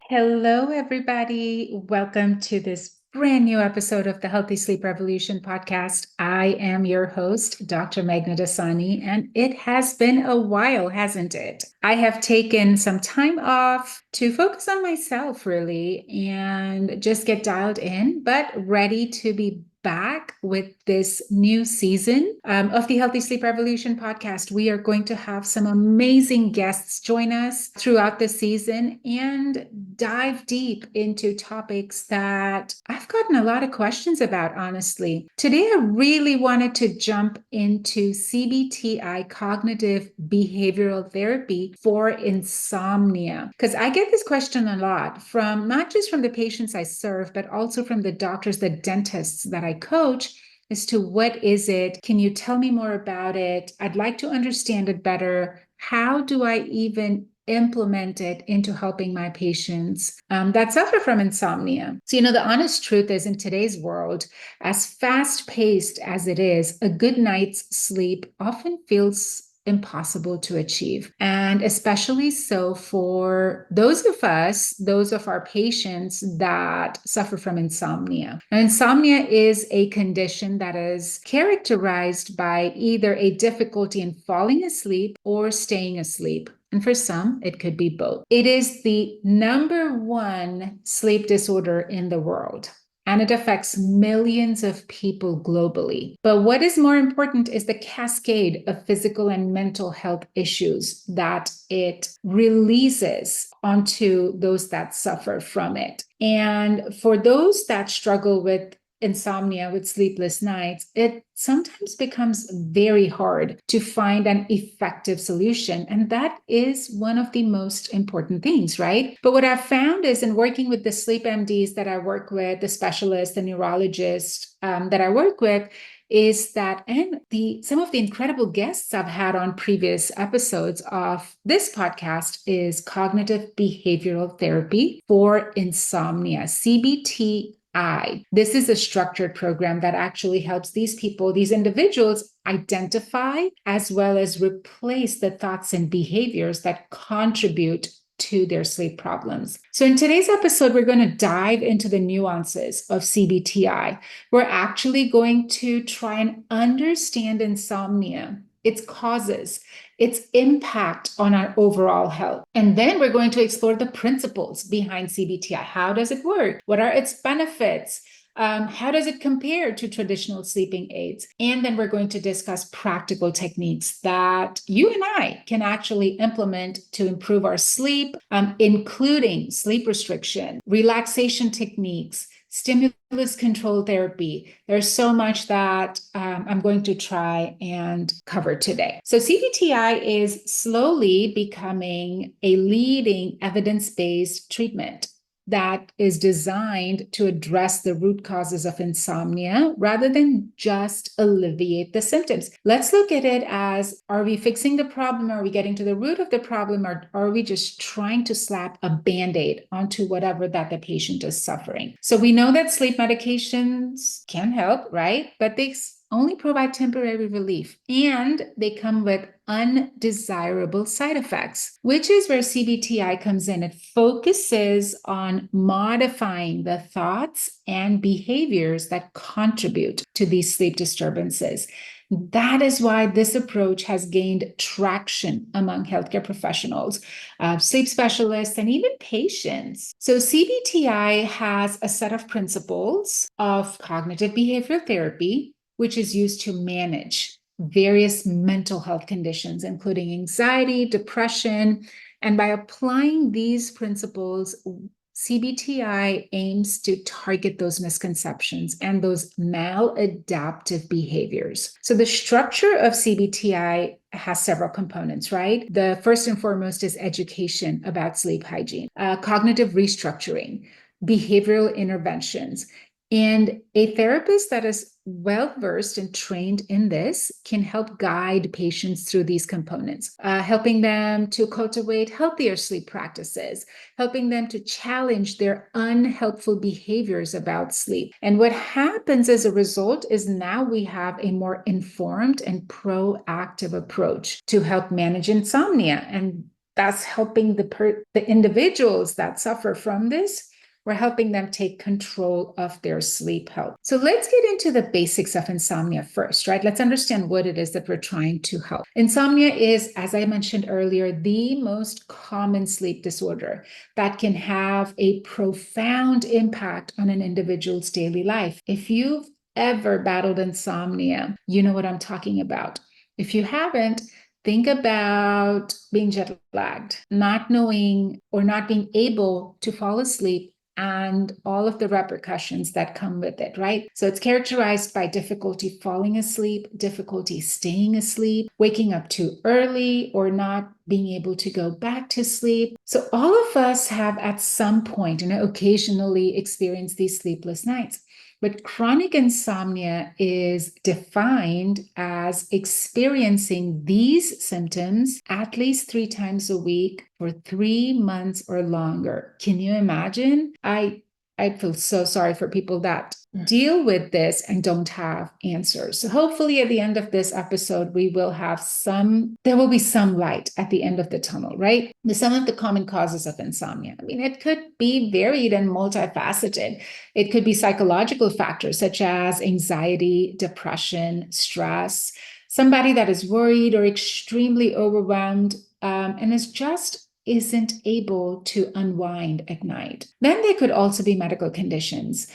Hello, everybody. Welcome to this brand new episode of the Healthy Sleep Revolution podcast. I am your host, Dr. Meghna Dasani, and it has been a while, hasn't it? I have taken some time off to focus on myself, really, and just get dialed in, but ready to be back with this new season of the Healthy Sleep Revolution podcast. We are going to have some amazing guests join us throughout the season and dive deep into topics that I've gotten a lot of questions about, honestly. Today, I really wanted to jump into CBT-I, cognitive behavioral therapy for insomnia, because I get this question a lot from not just from the patients I serve, but also from the doctors, the dentists that I coach as to what is it? Can you tell me more about it? I'd like to understand it better. How do I even implement it into helping my patients that suffer from insomnia? So, the honest truth is, in today's world, as fast-paced as it is, a good night's sleep often feels impossible to achieve. And especially so for those of our patients that suffer from insomnia. Now, insomnia is a condition that is characterized by either a difficulty in falling asleep or staying asleep. And for some, it could be both. It is the number one sleep disorder in the world, and it affects millions of people globally. But what is more important is the cascade of physical and mental health issues that it releases onto those that suffer from it. And for those that struggle with insomnia, with sleepless nights, it sometimes becomes very hard to find an effective solution. And that is one of the most important things, right? But what I've found is, in working with the sleep MDs that I work with, the specialists, the neurologists that I work with, is that, and some of the incredible guests I've had on previous episodes of this podcast, is cognitive behavioral therapy for insomnia, CBT-I. This is a structured program that actually helps these people, these individuals, identify as well as replace the thoughts and behaviors that contribute to their sleep problems. So in today's episode, we're going to dive into the nuances of CBT-I. We're actually going to try and understand insomnia, its causes, its impact on our overall health. And then we're going to explore the principles behind CBT-I. How does it work? What are its benefits? How does it compare to traditional sleeping aids? And then we're going to discuss practical techniques that you and I can actually implement to improve our sleep, including sleep restriction, relaxation techniques, stimulus control therapy. There's so much that I'm going to try and cover today. So CBT-I is slowly becoming a leading evidence-based treatment that is designed to address the root causes of insomnia rather than just alleviate the symptoms. Let's look at it as, are we fixing the problem? Are we getting to the root of the problem? Or are we just trying to slap a Band-Aid onto whatever that the patient is suffering? So we know that sleep medications can help, right? But they only provide temporary relief, and they come with undesirable side effects, which is where CBT-I comes in. It focuses on modifying the thoughts and behaviors that contribute to these sleep disturbances. That is why this approach has gained traction among healthcare professionals, sleep specialists, and even patients. So CBT-I has a set of principles of cognitive behavioral therapy, which is used to manage various mental health conditions, including anxiety, depression. And by applying these principles, CBT-I aims to target those misconceptions and those maladaptive behaviors. So the structure of CBT-I has several components, right? The first and foremost is education about sleep hygiene, cognitive restructuring, behavioral interventions. And a therapist that is well-versed and trained in this can help guide patients through these components, helping them to cultivate healthier sleep practices, helping them to challenge their unhelpful behaviors about sleep. And what happens as a result is now we have a more informed and proactive approach to help manage insomnia. And That's helping the individuals that suffer from this. We're helping them take control of their sleep health. So let's get into the basics of insomnia first, right? Let's understand what it is that we're trying to help. Insomnia is, as I mentioned earlier, the most common sleep disorder that can have a profound impact on an individual's daily life. If you've ever battled insomnia, you know what I'm talking about. If you haven't, think about being jet lagged, not knowing or not being able to fall asleep and all of the repercussions that come with it, right? So it's characterized by difficulty falling asleep, difficulty staying asleep, waking up too early, or not being able to go back to sleep. So all of us have at some point, occasionally experienced these sleepless nights. But chronic insomnia is defined as experiencing these symptoms at least 3 times a week for 3 months or longer. Can you imagine? I feel so sorry for people that deal with this and don't have answers. So hopefully at the end of this episode, there will be some light at the end of the tunnel, right? Some of the common causes of insomnia. I mean, it could be varied and multifaceted. It could be psychological factors such as anxiety, depression, stress, somebody that is worried or extremely overwhelmed, and is just isn't able to unwind at night. Then there could also be medical conditions,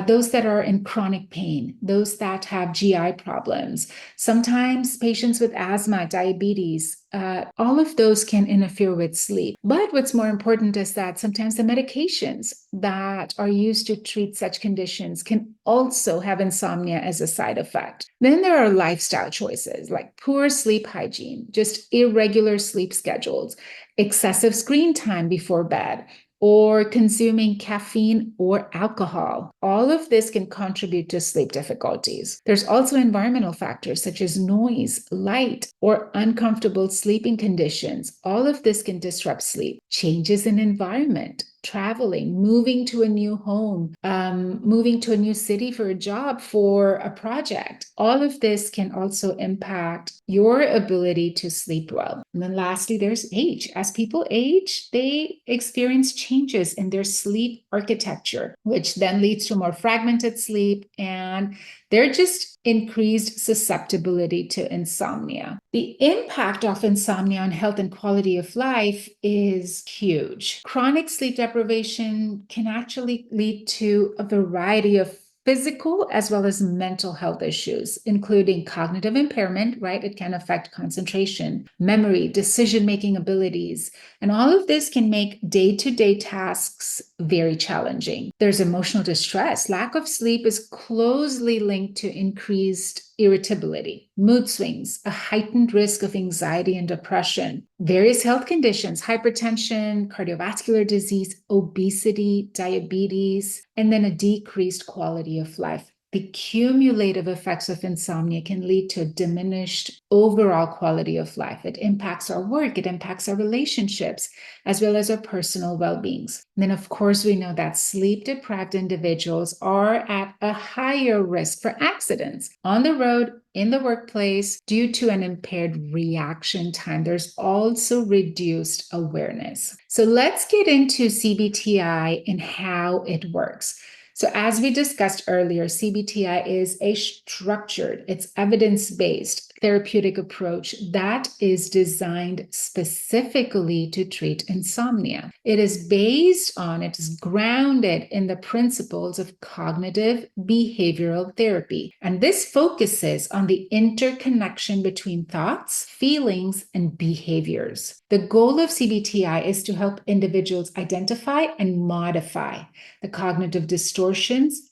those that are in chronic pain, those that have GI problems, sometimes patients with asthma, diabetes, all of those can interfere with sleep. But what's more important is that sometimes the medications that are used to treat such conditions can also have insomnia as a side effect. Then there are lifestyle choices like poor sleep hygiene, just irregular sleep schedules, excessive screen time before bed, or consuming caffeine or alcohol. All of this can contribute to sleep difficulties. There's also environmental factors such as noise, light, or uncomfortable sleeping conditions. All of this can disrupt sleep. Changes in environment, traveling, moving to a new home, moving to a new city for a job, for a project. All of this can also impact your ability to sleep well. And then lastly, there's age. As people age, they experience changes in their sleep architecture, which then leads to more fragmented sleep, and they're just increased susceptibility to insomnia. The impact of insomnia on health and quality of life is huge. Chronic sleep deprivation can actually lead to a variety of physical as well as mental health issues, including cognitive impairment, right? It can affect concentration, memory, decision-making abilities, and all of this can make day-to-day tasks very challenging. There's emotional distress. Lack of sleep is closely linked to increased irritability, mood swings, a heightened risk of anxiety and depression, various health conditions, hypertension, cardiovascular disease, obesity, diabetes, and then a decreased quality of life. The cumulative effects of insomnia can lead to a diminished overall quality of life. It impacts our work, it impacts our relationships, as well as our personal well-beings. And then, of course, we know that sleep-deprived individuals are at a higher risk for accidents on the road, in the workplace, due to an impaired reaction time. There's also reduced awareness. So let's get into CBT-I and how it works. So as we discussed earlier, CBT-I is a structured, it's evidence-based therapeutic approach that is designed specifically to treat insomnia. It is grounded in the principles of cognitive behavioral therapy. And this focuses on the interconnection between thoughts, feelings, and behaviors. The goal of CBT-I is to help individuals identify and modify the cognitive distortions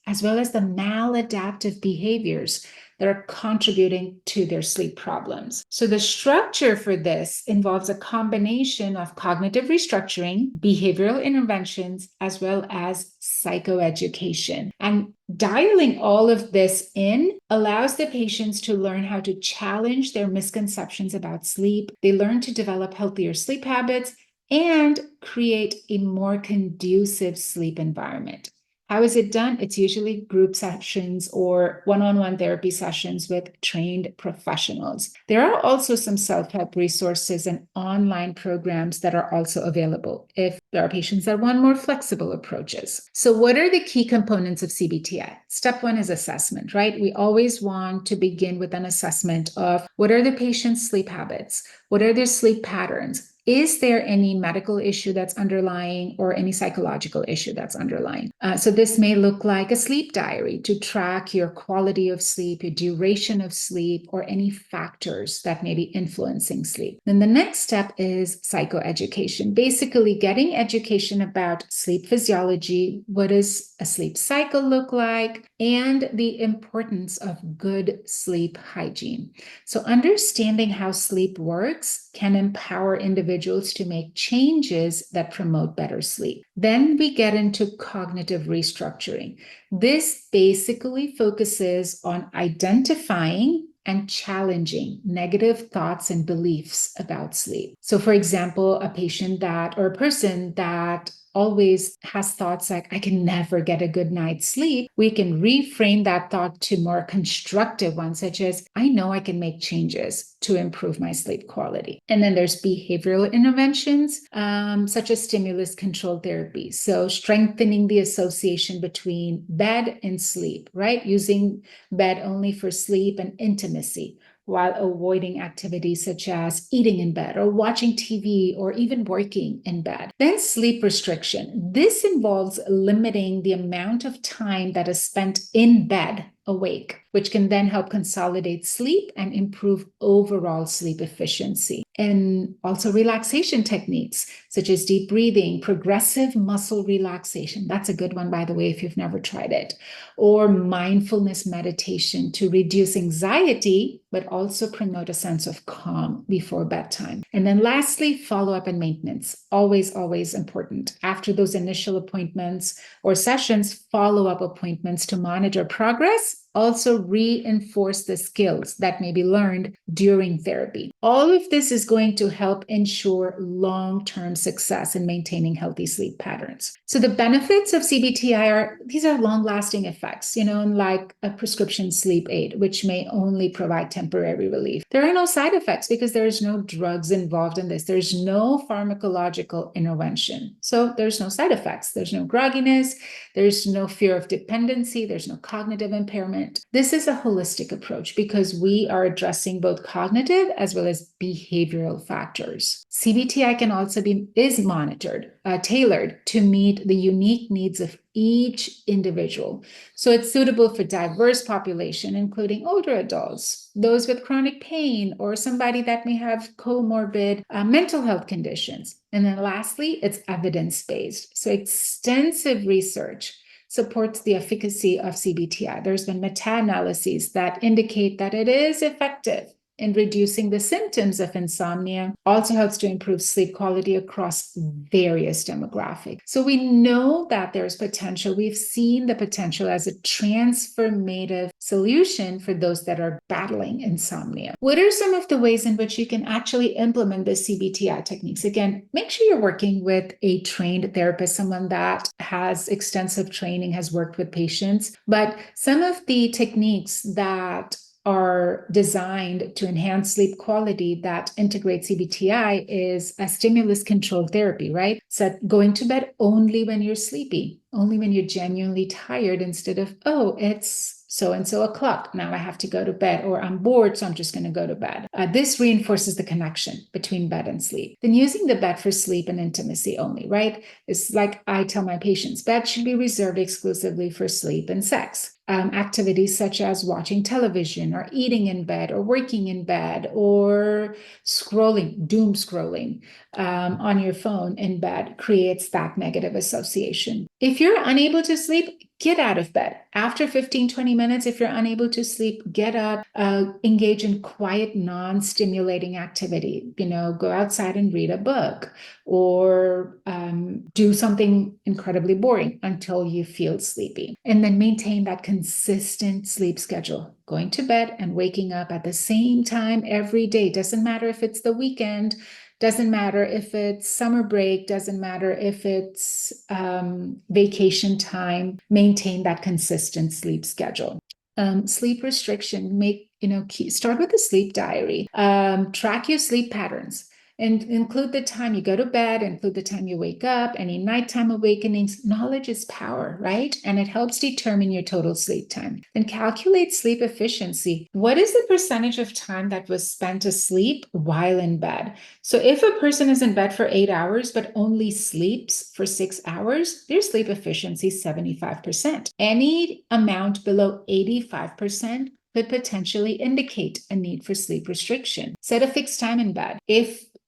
as well as the maladaptive behaviors that are contributing to their sleep problems. So the structure for this involves a combination of cognitive restructuring, behavioral interventions, as well as psychoeducation. And dialing all of this in allows the patients to learn how to challenge their misconceptions about sleep. They learn to develop healthier sleep habits and create a more conducive sleep environment. How is it done? It's usually group sessions or one-on-one therapy sessions with trained professionals. There are also some self-help resources and online programs that are also available if there are patients that want more flexible approaches. So what are the key components of CBT-I? Step one is assessment, right? We always want to begin with an assessment of what are the patient's sleep habits? What are their sleep patterns? Is there any medical issue that's underlying or any psychological issue that's underlying? So this may look like a sleep diary to track your quality of sleep, your duration of sleep, or any factors that may be influencing sleep. Then the next step is psychoeducation, basically getting education about sleep physiology, what does a sleep cycle look like, and the importance of good sleep hygiene. So understanding how sleep works can empower individuals to make changes that promote better sleep. Then we get into cognitive restructuring. This basically focuses on identifying and challenging negative thoughts and beliefs about sleep. So, for example, a patient that or a person that always has thoughts like, I can never get a good night's sleep, we can reframe that thought to more constructive ones, such as, I know I can make changes to improve my sleep quality. And then there's behavioral interventions, such as stimulus controlled therapy. So strengthening the association between bed and sleep, right? Using bed only for sleep and intimacy, while avoiding activities such as eating in bed or watching TV or even working in bed. Then sleep restriction. This involves limiting the amount of time that is spent in bed awake, which can then help consolidate sleep and improve overall sleep efficiency. And also relaxation techniques such as deep breathing, progressive muscle relaxation. That's a good one, by the way, if you've never tried it. Or mindfulness meditation to reduce anxiety, but also promote a sense of calm before bedtime. And then lastly, follow-up and maintenance. Always, always important. After those initial appointments or sessions, follow-up appointments to monitor progress, also reinforce the skills that may be learned during therapy. All of this is going to help ensure long-term success in maintaining healthy sleep patterns. So the benefits of CBT-I these are long-lasting effects, unlike a prescription sleep aid, which may only provide temporary relief. There are no side effects because there's no drugs involved in this. There's no pharmacological intervention. So there's no side effects. There's no grogginess. There's no fear of dependency. There's no cognitive impairment. This is a holistic approach because we are addressing both cognitive as well as behavioral factors. CBT-I can also is monitored, tailored to meet the unique needs of each individual. So it's suitable for diverse population, including older adults, those with chronic pain, or somebody that may have comorbid mental health conditions. And then lastly, it's evidence-based. So extensive research supports the efficacy of CBT-I. There's been meta-analyses that indicate that it is effective in reducing the symptoms of insomnia, also helps to improve sleep quality across various demographics. So we know that there's potential. We've seen the potential as a transformative solution for those that are battling insomnia. What are some of the ways in which you can actually implement the CBT-I techniques? Again, make sure you're working with a trained therapist, someone that has extensive training, has worked with patients. But some of the techniques that are designed to enhance sleep quality that integrate CBT-I is a stimulus controlled therapy, right? So going to bed only when you're sleepy, only when you're genuinely tired, instead of, oh, it's so-and-so o'clock, now I have to go to bed, or I'm bored, so I'm just going to go to bed. This reinforces the connection between bed and sleep. Then using the bed for sleep and intimacy only, right? It's like I tell my patients, bed should be reserved exclusively for sleep and sex. Activities such as watching television or eating in bed or working in bed or doom scrolling on your phone in bed creates that negative association. If you're unable to sleep, get out of bed. After 15-20 minutes, if you're unable to sleep, get up, engage in quiet, non-stimulating activity. Go outside and read a book or do something incredibly boring until you feel sleepy. And then maintain that consistent sleep schedule, going to bed and waking up at the same time every day. Doesn't matter if it's the weekend. Doesn't matter if it's summer break, doesn't matter if it's vacation time, maintain that consistent sleep schedule. Sleep restriction, start with a sleep diary. Track your sleep patterns and include the time you go to bed, include the time you wake up, any nighttime awakenings. Knowledge is power, right? And it helps determine your total sleep time. Then calculate sleep efficiency. What is the percentage of time that was spent asleep while in bed? So if a person is in bed for 8 hours, but only sleeps for 6 hours, their sleep efficiency is 75%. Any amount below 85% could potentially indicate a need for sleep restriction. Set a fixed time in bed.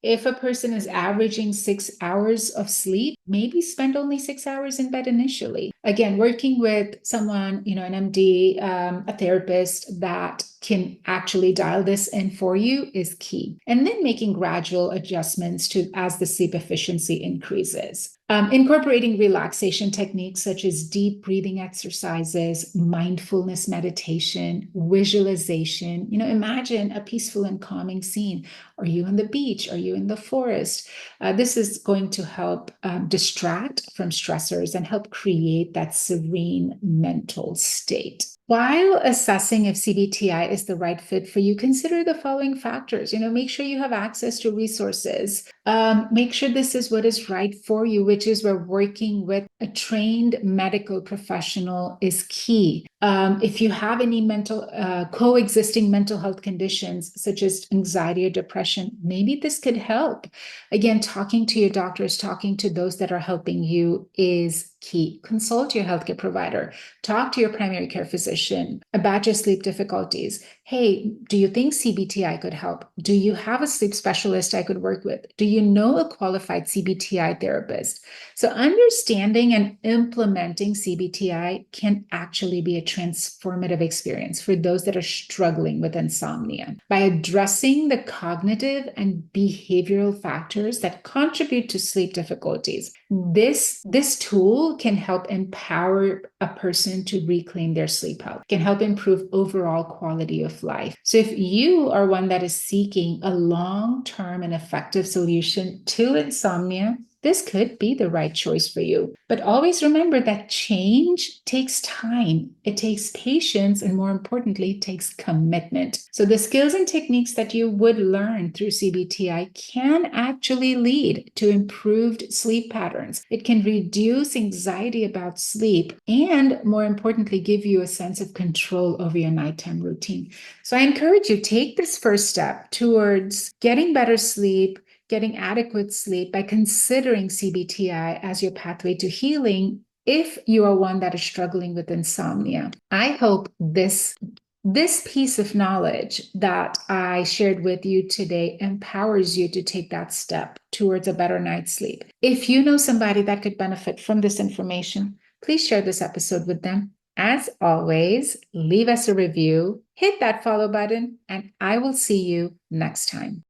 If a person is averaging 6 hours of sleep, maybe spend only 6 hours in bed initially. Again, working with someone, an MD, a therapist that can actually dial this in for you is key. And then making gradual adjustments as the sleep efficiency increases. Incorporating relaxation techniques such as deep breathing exercises, mindfulness meditation, visualization. Imagine a peaceful and calming scene. Are you on the beach? Are you in the forest? This is going to help distract from stressors and help create that serene mental state. While assessing if CBT-I is the right fit for you, consider the following factors. Make sure you have access to resources. Make sure this is what is right for you, which is where working with a trained medical professional is key. If you have any coexisting mental health conditions, such as anxiety or depression, maybe this could help. Again, talking to your doctors, talking to those that are helping you is key. Consult your healthcare provider. Talk to your primary care physician about your sleep difficulties. Hey, do you think CBT-I could help? Do you have a sleep specialist I could work with? Do you know a qualified CBT-I therapist? So understanding and implementing CBT-I can actually be a transformative experience for those that are struggling with insomnia. By addressing the cognitive and behavioral factors that contribute to sleep difficulties, this tool can help empower a person to reclaim their sleep health, can help improve overall quality of life. So if you are one that is seeking a long-term and effective solution to insomnia, this could be the right choice for you. But always remember that change takes time. It takes patience, and more importantly, it takes commitment. So the skills and techniques that you would learn through CBT-I can actually lead to improved sleep patterns. It can reduce anxiety about sleep and, more importantly, give you a sense of control over your nighttime routine. So I encourage you, take this first step towards getting better sleep, getting adequate sleep by considering CBT-I as your pathway to healing if you are one that is struggling with insomnia. I hope this piece of knowledge that I shared with you today empowers you to take that step towards a better night's sleep. If you know somebody that could benefit from this information, please share this episode with them. As always, leave us a review, hit that follow button, and I will see you next time.